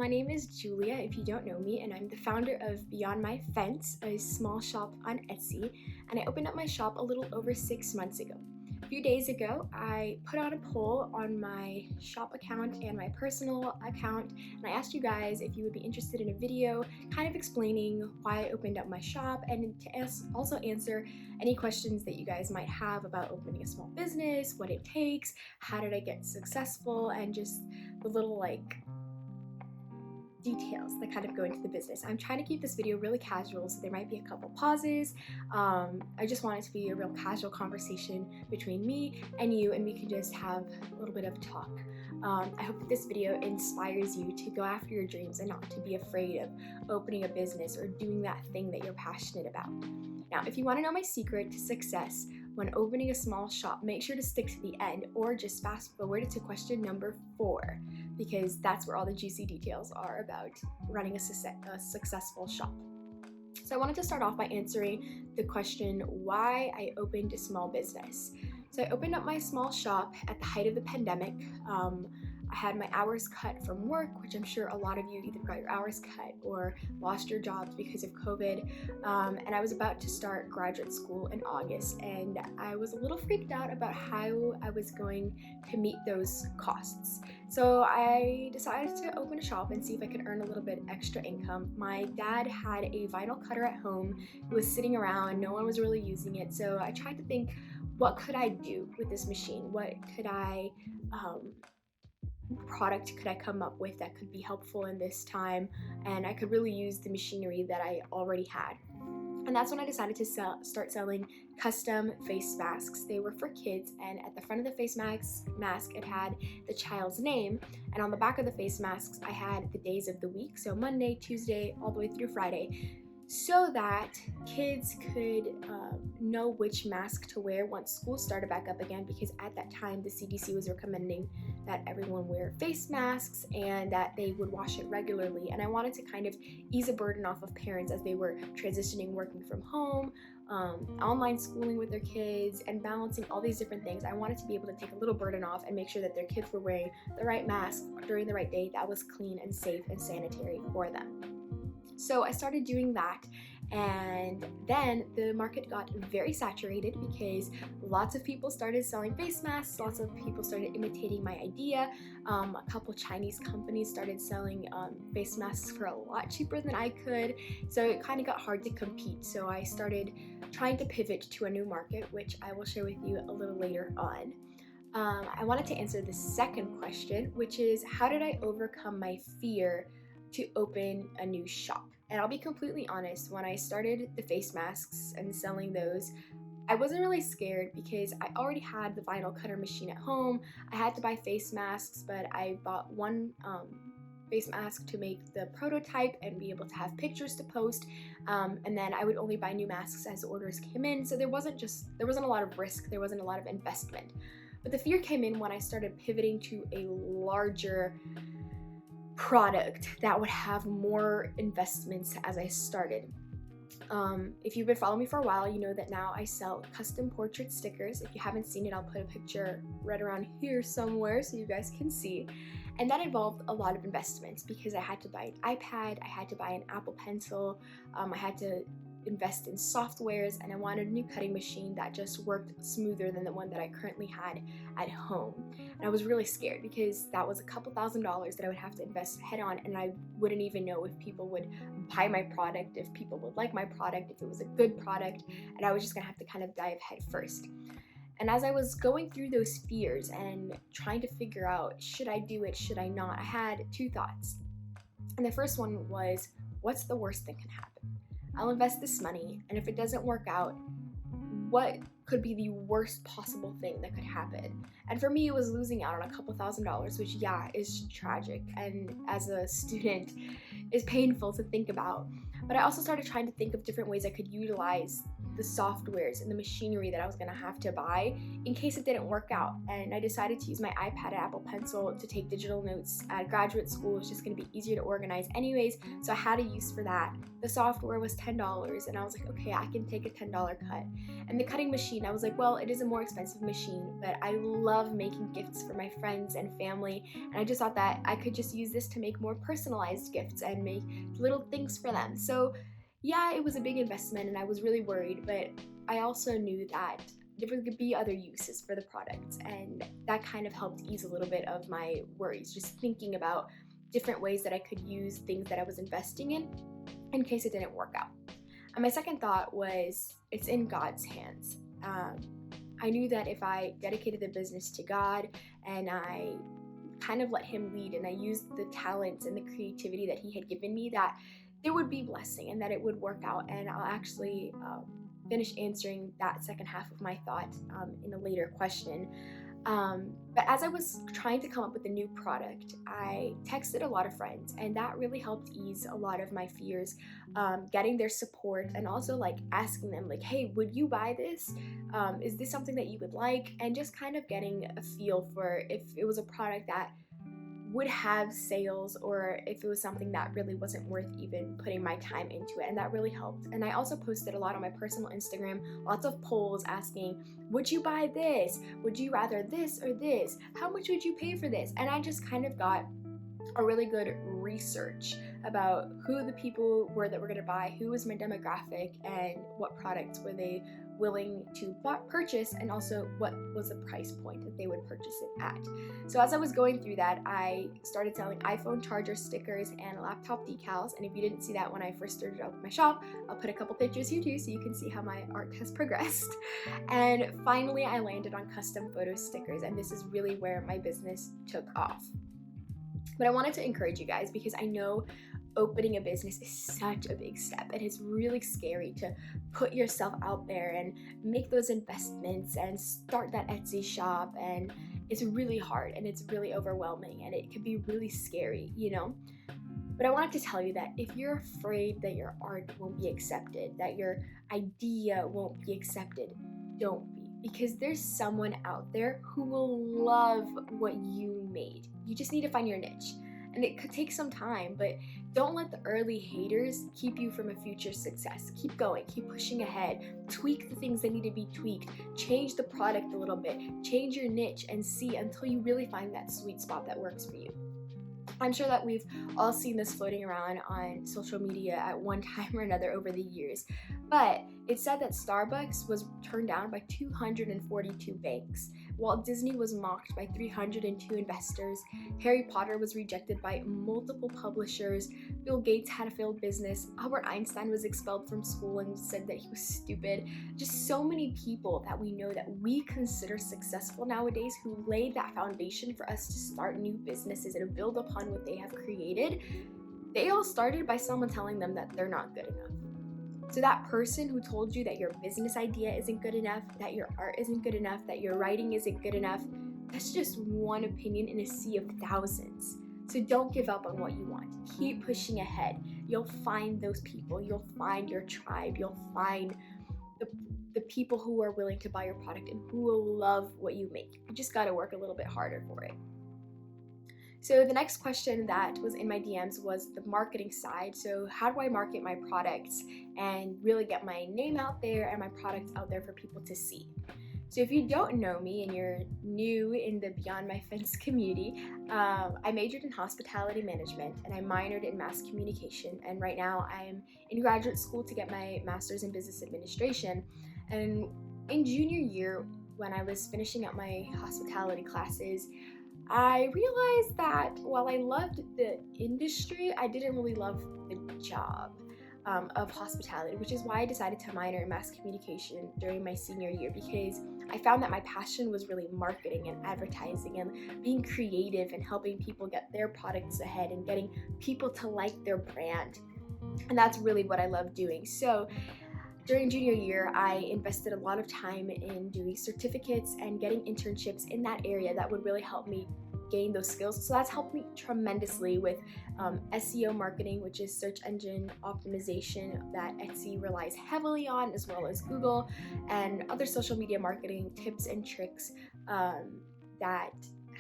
my name is Julia, if you don't know me, and I'm the founder of Beyond My Fence, a small shop on Etsy, and I opened up my shop a little over 6 months ago. A few days ago, I put out a poll on my shop account and my personal account, and I asked you guys if you would be interested in a video kind of explaining why I opened up my shop and to also answer any questions that you guys might have about opening a small business, what it takes, how did I get successful, and just the little details that kind of go into the business. I'm trying to keep this video really casual, so there might be a couple pauses. I just want it to be a real casual conversation between me and you, and we can just have a little bit of talk. I hope that this video inspires you to go after your dreams and not to be afraid of opening a business or doing that thing that you're passionate about. Now, if you want to know my secret to success when opening a small shop, make sure to stick to the end or just fast forward to question number 4, because that's where all the juicy details are about running a successful shop. So I wanted to start off by answering the question why I opened a small business. So I opened up my small shop at the height of the pandemic. I had my hours cut from work, which I'm sure a lot of you either got your hours cut or lost your jobs because of COVID. And I was about to start graduate school in August, and I was a little freaked out about how I was going to meet those costs. So I decided to open a shop and see if I could earn a little bit extra income. My dad had a vinyl cutter at home. It was sitting around, no one was really using it. So I tried to think, what could I do with this machine? What could I product could I come up with that could be helpful in this time, and I could really use the machinery that I already had. And that's when I decided to start selling custom face masks. They were for kids, and at the front of the face mask it had the child's name, and on the back of the face masks I had the days of the week, so Monday, Tuesday, all the way through Friday, so that kids could know which mask to wear once school started back up again, because at that time the CDC was recommending that everyone wear face masks and that they would wash it regularly. And I wanted to kind of ease a burden off of parents as they were transitioning, working from home, online schooling with their kids, and balancing all these different things. I wanted to be able to take a little burden off and make sure that their kids were wearing the right mask during the right day that was clean and safe and sanitary for them. So I started doing that, and then the market got very saturated because lots of people started selling face masks, lots of people started imitating my idea. A couple Chinese companies started selling face masks for a lot cheaper than I could, so it kind of got hard to compete. So I started trying to pivot to a new market, which I will share with you a little later on. I wanted to answer the second question, which is how did I overcome my fear to open a new shop? And I'll be completely honest, when I started the face masks and selling those, I wasn't really scared because I already had the vinyl cutter machine at home. I had to buy face masks, but I bought one face mask to make the prototype and be able to have pictures to post, and then I would only buy new masks as orders came in. So there wasn't a lot of risk, there wasn't a lot of investment. But the fear came in when I started pivoting to a larger product that would have more investments as I started. If you've been following me for a while, you know that now I sell custom portrait stickers. If you haven't seen it, I'll put a picture right around here somewhere so you guys can see. And that involved a lot of investments because I had to buy an iPad, I had to buy an Apple Pencil, I had to invest in softwares, and I wanted a new cutting machine that just worked smoother than the one that I currently had at home. And I was really scared because that was a couple $1,000s that I would have to invest head on, and I wouldn't even know if people would buy my product, if people would like my product, if it was a good product, and I was just gonna have to kind of dive head first. And as I was going through those fears and trying to figure out, should I do it, should I not, I had 2 thoughts. And the first one was, what's the worst that can happen? I'll invest this money, and if it doesn't work out, what could be the worst possible thing that could happen? And for me, it was losing out on a couple $1,000s, which is tragic, and as a student is painful to think about. But I also started trying to think of different ways I could utilize the softwares and the machinery that I was gonna have to buy in case it didn't work out. And I decided to use my iPad and Apple Pencil to take digital notes at graduate school. It's just gonna be easier to organize anyways, so I had a use for that. The software was $10, and I was like, okay, I can take a $10 cut. And the cutting machine, I was like, well, it is a more expensive machine, but I love making gifts for my friends and family, and I just thought that I could just use this to make more personalized gifts and make little things for them. So yeah, it was a big investment and I was really worried, but I also knew that there could be other uses for the product, and that kind of helped ease a little bit of my worries, just thinking about different ways that I could use things that I was investing in case it didn't work out. And my second thought was, it's in God's hands. I knew that if I dedicated the business to God and I kind of let Him lead and I used the talents and the creativity that He had given me, that there would be blessing and that it would work out. And I'll actually finish answering that second half of my thought in a later question. But as I was trying to come up with a new product, I texted a lot of friends, and that really helped ease a lot of my fears, getting their support and also like asking them like, hey, would you buy this? Is this something that you would like? And just kind of getting a feel for if it was a product that would have sales or if it was something that really wasn't worth even putting my time into it. And that really helped. And I also posted a lot on my personal Instagram, lots of polls asking, would you buy this? Would you rather this or this? How much would you pay for this? And I just kind of got a really good research about who the people were that were going to buy, who was my demographic, and what products were they willing to purchase, and also what was the price point that they would purchase it at. So as I was going through that, I started selling iPhone charger stickers and laptop decals. And if you didn't see that when I first started out with my shop, I'll put a couple pictures here too so you can see how my art has progressed. And finally I landed on custom photo stickers, and this is really where my business took off. But I wanted to encourage you guys, because I know opening a business is such a big step and it's really scary to put yourself out there and make those investments and start that Etsy shop, and it's really hard and it's really overwhelming and it can be really scary, you know? But I wanted to tell you that if you're afraid that your art won't be accepted, that your idea won't be accepted, don't be, because there's someone out there who will love what you made. You just need to find your niche. And it could take some time, but don't let the early haters keep you from a future success. Keep going, keep pushing ahead, tweak the things that need to be tweaked, change the product a little bit, change your niche, and see until you really find that sweet spot that works for you. I'm sure that we've all seen this floating around on social media at one time or another over the years, but it said that Starbucks was turned down by 242 banks. Walt Disney was mocked by 302 investors. Harry Potter was rejected by multiple publishers. Bill Gates had a failed business. Albert Einstein was expelled from school and said that he was stupid. Just so many people that we know that we consider successful nowadays who laid that foundation for us to start new businesses and build upon what they have created. They all started by someone telling them that they're not good enough. So that person who told you that your business idea isn't good enough, that your art isn't good enough, that your writing isn't good enough, that's just one opinion in a sea of thousands. So don't give up on what you want. Keep pushing ahead. You'll find those people. You'll find your tribe. You'll find the people who are willing to buy your product and who will love what you make. You just got to work a little bit harder for it. So the next question that was in my DMs was the marketing side. So how do I market my products and really get my name out there and my products out there for people to see? So if you don't know me and you're new in the Beyond My Fence community, I majored in hospitality management and I minored in mass communication. And right now I'm in graduate school to get my master's in business administration. And in junior year, when I was finishing up my hospitality classes, I realized that while I loved the industry, I didn't really love the job of hospitality, which is why I decided to minor in mass communication during my senior year, because I found that my passion was really marketing and advertising and being creative and helping people get their products ahead and getting people to like their brand. And that's really what I love doing. So during junior year, I invested a lot of time in doing certificates and getting internships in that area that would really help me gain those skills. So that's helped me tremendously with SEO marketing, which is search engine optimization that Etsy relies heavily on, as well as Google, and other social media marketing tips and tricks that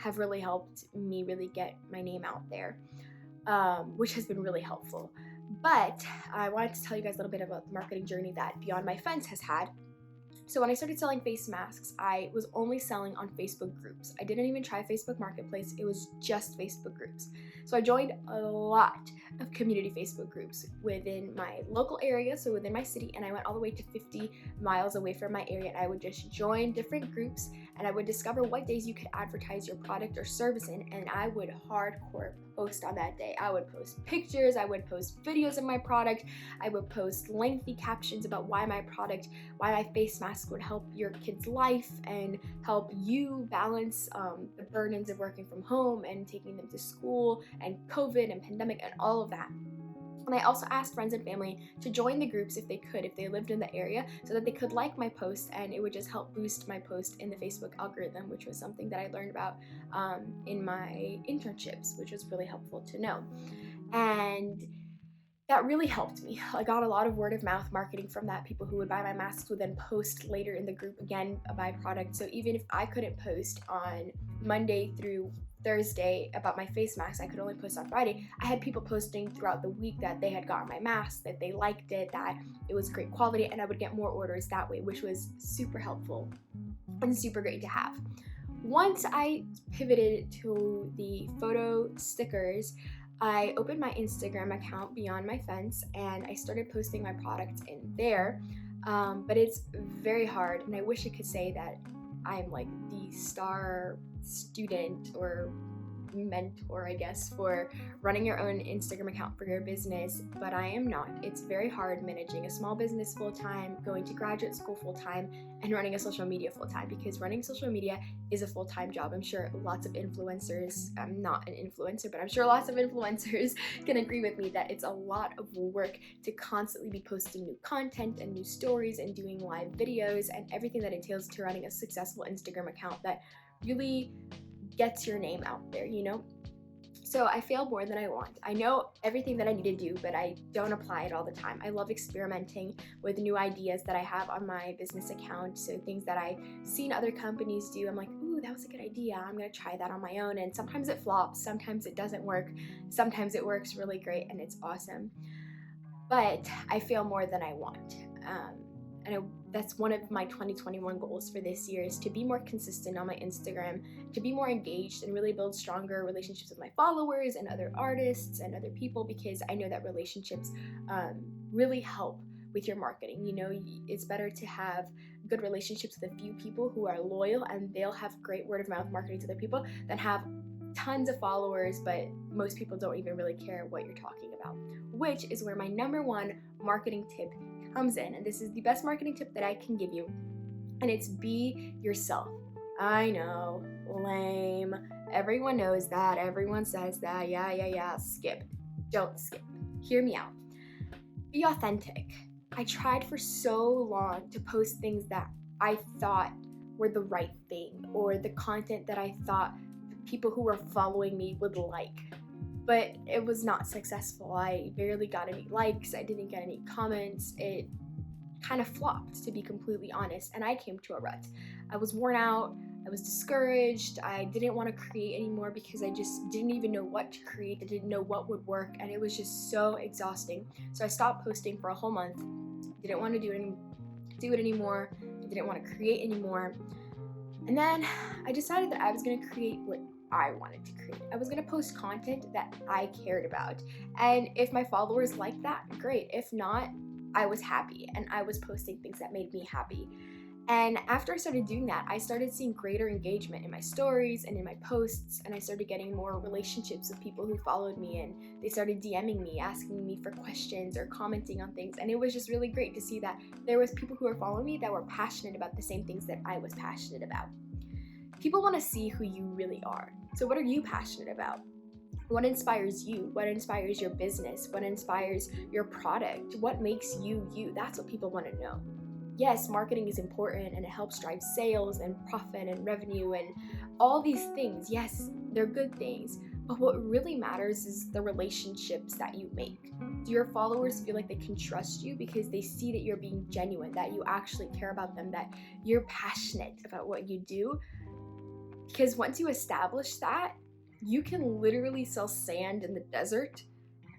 have really helped me really get my name out there, which has been really helpful. But I wanted to tell you guys a little bit about the marketing journey that Beyond My Fence has had. So when I started selling face masks, I was only selling on Facebook groups. I didn't even try Facebook Marketplace. It was just Facebook groups. So I joined a lot of community Facebook groups within my local area, so within my city, and I went all the way to 50 miles away from my area, and I would just join different groups, and I would discover what days you could advertise your product or service in, and I would hardcore post on that day. I would post pictures, I would post videos of my product, I would post lengthy captions about why my face mask would help your kid's life and help you balance the burdens of working from home and taking them to school and COVID and pandemic and all of that. And I also asked friends and family to join the groups if they could, if they lived in the area, so that they could like my post, and it would just help boost my post in the Facebook algorithm, which was something that I learned about in my internships, which was really helpful to know. And that really helped me. I got a lot of word of mouth marketing from that. People who would buy my masks would then post later in the group again a byproduct. So even if I couldn't post on Monday through Thursday about my face mask, I could only post on Friday. I had people posting throughout the week that they had gotten my mask, that they liked it, that it was great quality, and I would get more orders that way, which was super helpful and super great to have. Once I pivoted to the photo stickers, I opened my Instagram account Beyond My Fence, and I started posting my products in there, but it's very hard, and I wish I could say that I'm like the star student or mentor, I guess, for running your own Instagram account for your business, but I am not. It's very hard managing a small business full-time, going to graduate school full-time, and running a social media full-time, because running social media is a full-time job. I'm sure lots of influencers, I'm not an influencer, but I'm sure lots of influencers can agree with me that it's a lot of work to constantly be posting new content and new stories and doing live videos and everything that entails to running a successful Instagram account that really gets your name out there, you know? So I fail more than I want. I know everything that I need to do, but I don't apply it all the time. I love experimenting with new ideas that I have on my business account. So things that I've seen other companies do, I'm like, ooh, that was a good idea. I'm gonna try that on my own. And sometimes it flops, sometimes it doesn't work, sometimes it works really great and it's awesome. But I fail more than I want. That's one of my 2021 goals for this year, is to be more consistent on my Instagram, to be more engaged and really build stronger relationships with my followers and other artists and other people, because I know that relationships really help with your marketing. You know, it's better to have good relationships with a few people who are loyal and they'll have great word of mouth marketing to other people than have tons of followers, but most people don't even really care what you're talking about, which is where my number one marketing tip comes in. And this is the best marketing tip that I can give you, and it's be yourself. I know, lame. Everyone knows that. Everyone says that. Yeah. Skip. Don't skip. Hear me out. Be authentic. I tried for so long to post things that I thought were the right thing, or the content that I thought the people who were following me would like. But it was not successful. I barely got any likes. I didn't get any comments. It kind of flopped, to be completely honest, and I came to a rut. I was worn out. I was discouraged. I didn't want to create anymore because I just didn't even know what to create. I didn't know what would work, and it was just so exhausting. So I stopped posting for a whole month. Didn't want to do it anymore. I didn't want to create anymore. And then I decided that I was going to create what I wanted to create. I was going to post content that I cared about. And if my followers liked that, great. If not, I was happy, and I was posting things that made me happy. And after I started doing that, I started seeing greater engagement in my stories and in my posts, and I started getting more relationships with people who followed me, and they started DMing me, asking me for questions or commenting on things. And it was just really great to see that there was people who were following me that were passionate about the same things that I was passionate about. People want to see who you really are. So what are you passionate about? What inspires you? What inspires your business? What inspires your product? What makes you you? That's what people want to know. yes, marketing is important and it helps drive sales and profit and revenue and all these things. Yes, they're good things. But what really matters is the relationships that you make. Do your followers feel like they can trust you because they see that you're being genuine, that you actually care about them, that you're passionate about what you do? Because once you establish that, you can literally sell sand in the desert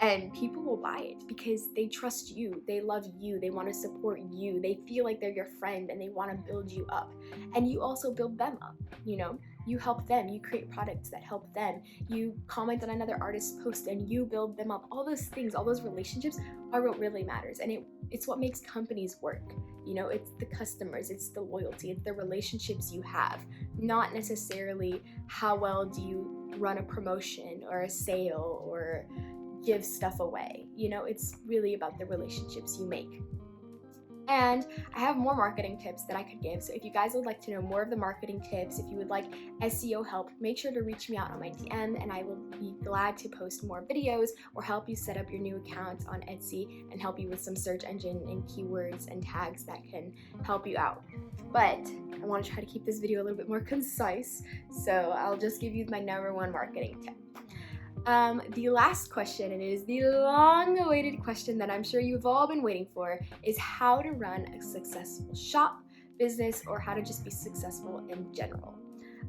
and people will buy it because they trust you, they love you, they want to support you, they feel like they're your friend and they want to build you up. And you also build them up, you know? You help them, you create products that help them, you comment on another artist's post and you build them up. All those things, all those relationships are what really matters. And it's what makes companies work. You know, it's the customers, it's the loyalty, it's the relationships you have, not necessarily how well do you run a promotion or a sale or give stuff away. You know, it's really about the relationships you make. And I have more marketing tips that I could give. So if you guys would like to know more of the marketing tips, if you would like SEO help, make sure to reach me out on my DM and I will be glad to post more videos or help you set up your new account on Etsy and help you with some search engine and keywords and tags that can help you out. But I want to try to keep this video a little bit more concise, so I'll just give you my number one marketing tip. The last question, and it is the long-awaited question that I'm sure you've all been waiting for, is how to run a successful shop, business, or how to just be successful in general.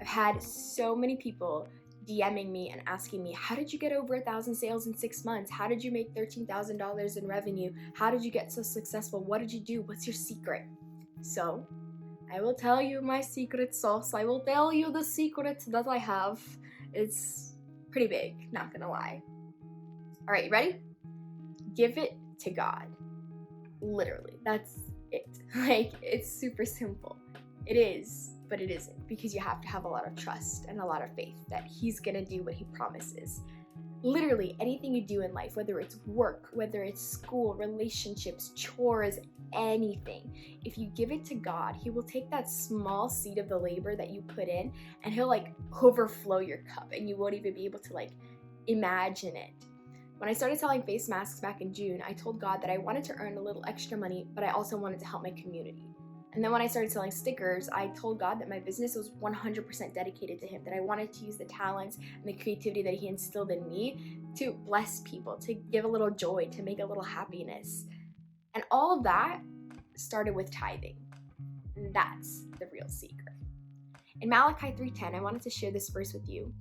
I've had so many people DMing me and asking me, how did you get over 1,000 sales in 6 months? How did you make $13,000 in revenue? How did you get so successful? What did you do? What's your secret? So I will tell you my secret sauce. I will tell you the secret that I have. It's pretty big, not gonna lie. All right, you ready? Give it to God. Literally, that's it. Like, it's super simple. It is, but it isn't, because you have to have a lot of trust and a lot of faith that He's gonna do what He promises. Literally, anything you do in life, whether it's work, whether it's school, relationships, chores, anything, if you give it to God, He will take that small seed of the labor that you put in and He'll like overflow your cup and you won't even be able to like imagine it. When I started selling face masks back in June, I told God that I wanted to earn a little extra money, but I also wanted to help my community. And then when I started selling stickers, I told God that my business was 100% dedicated to Him, that I wanted to use the talents and the creativity that He instilled in me to bless people, to give a little joy, to make a little happiness. And all of that started with tithing. And that's the real secret. In Malachi 3:10, I wanted to share this verse with you.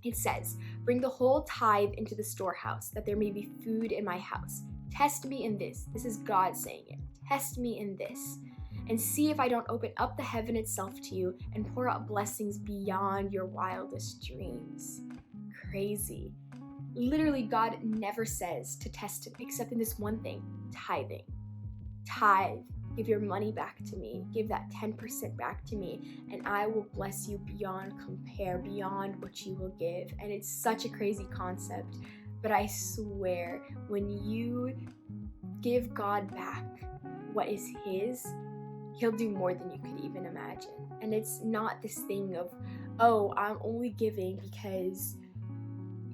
It says, "Bring the whole tithe into the storehouse, that there may be food in my house. Test me in this." This is God saying it. "Test me in this. And see if I don't open up the heaven itself to you and pour out blessings beyond your wildest dreams." Crazy. Literally, God never says to test Him except in this one thing: tithing. Tithe. Give your money back to me. Give that 10% back to me, and I will bless you beyond compare, beyond what you will give. And it's such a crazy concept, but I swear, when you give God back what is His, He'll do more than you could even imagine. And it's not this thing of, oh, I'm only giving because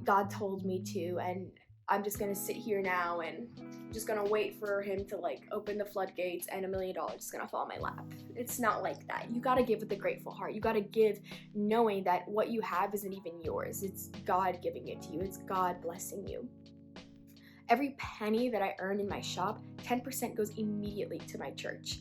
God told me to, and I'm just gonna sit here now and just gonna wait for Him to like open the floodgates and $1 million is gonna fall in my lap. It's not like that. You gotta give with a grateful heart. You gotta give knowing that what you have isn't even yours. It's God giving it to you. It's God blessing you. Every penny that I earn in my shop, 10% goes immediately to my church.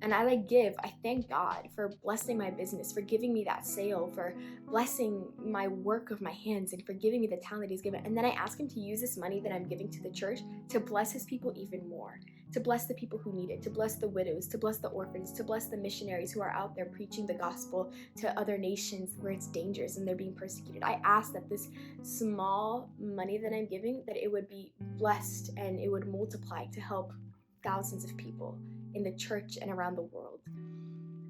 And as I give, I thank God for blessing my business, for giving me that sale, for blessing my work of my hands, and for giving me the talent that He's given. And then I ask Him to use this money that I'm giving to the church to bless His people even more, to bless the people who need it, to bless the widows, to bless the orphans, to bless the missionaries who are out there preaching the gospel to other nations where it's dangerous and they're being persecuted. I ask that this small money that I'm giving, that it would be blessed and it would multiply to help thousands of people in the church and around the world.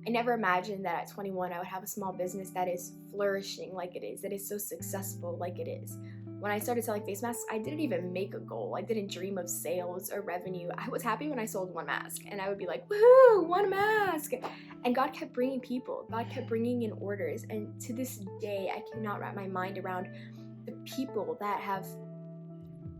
I never imagined that at 21 I would have a small business that is flourishing like it is, that is so successful like it is. When I started selling face masks, I didn't even make a goal. I didn't dream of sales or revenue. I was happy when I sold one mask, and I would be like, woohoo, one mask. And God kept bringing people. God kept bringing in orders. And to this day, I cannot wrap my mind around the people that have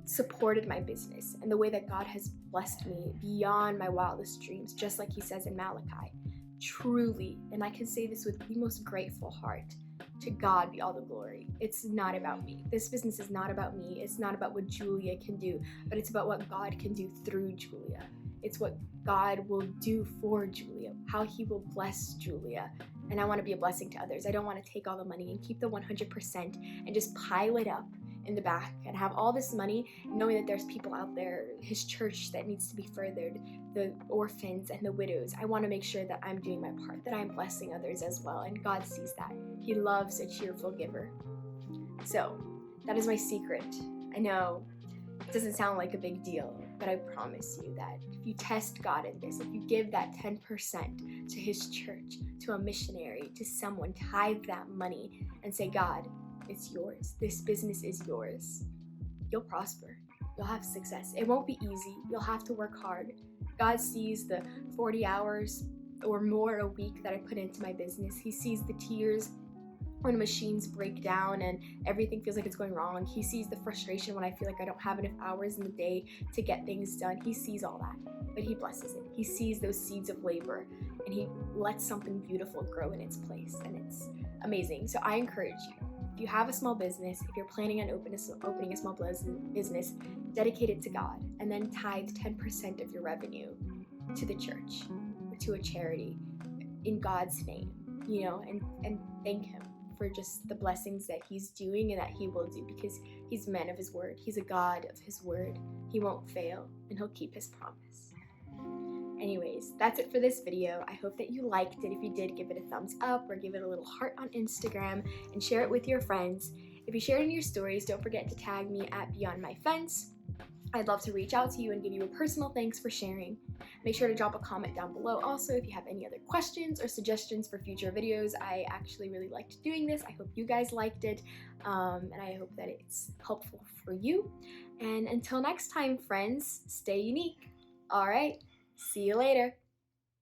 supported my business and the way that God has blessed me beyond my wildest dreams, just like he says in Malachi. Truly, and I can say this with the most grateful heart, to God be all the glory. It's not about me. This business is not about me. It's not about what Julia can do, but it's about what God can do through Julia. It's what God will do for Julia, how he will bless Julia. And I want to be a blessing to others. I don't want to take all the money and keep the 100% and just pile it up in the back and have all this money, knowing that there's people out there, his church, that needs to be furthered, the orphans and the widows. I want to make sure that I'm doing my part, that I'm blessing others as well, and God sees that. He loves a cheerful giver. So that is my secret. I know it doesn't sound like a big deal, but I promise you that if you test God in this, if you give that 10% to his church, to a missionary, to someone, tithe that money and say, God, it's yours. This business is yours. You'll prosper. You'll have success. It won't be easy. You'll have to work hard. God sees the 40 hours or more a week that I put into my business. He sees the tears when machines break down and everything feels like it's going wrong. He sees the frustration when I feel like I don't have enough hours in the day to get things done. He sees all that, but he blesses it. He sees those seeds of labor and he lets something beautiful grow in its place, and it's amazing. So I encourage you, if you have a small business, if you're planning on opening a small business, dedicate it to God and then tithe 10% of your revenue to the church or to a charity in God's name, and thank him for just the blessings that he's doing and that he will do, because he's a man of his word. He's a God of his word. He won't fail and he'll keep his promise. Anyways, that's it for this video. I hope that you liked it. If you did, give it a thumbs up or give it a little heart on Instagram and share it with your friends. If you share it in your stories, don't forget to tag me at Beyond My Fence. I'd love to reach out to you and give you a personal thanks for sharing. Make sure to drop a comment down below also if you have any other questions or suggestions for future videos. I actually really liked doing this. I hope you guys liked it, and I hope that it's helpful for you. And until next time, friends, stay unique. All right, see you later.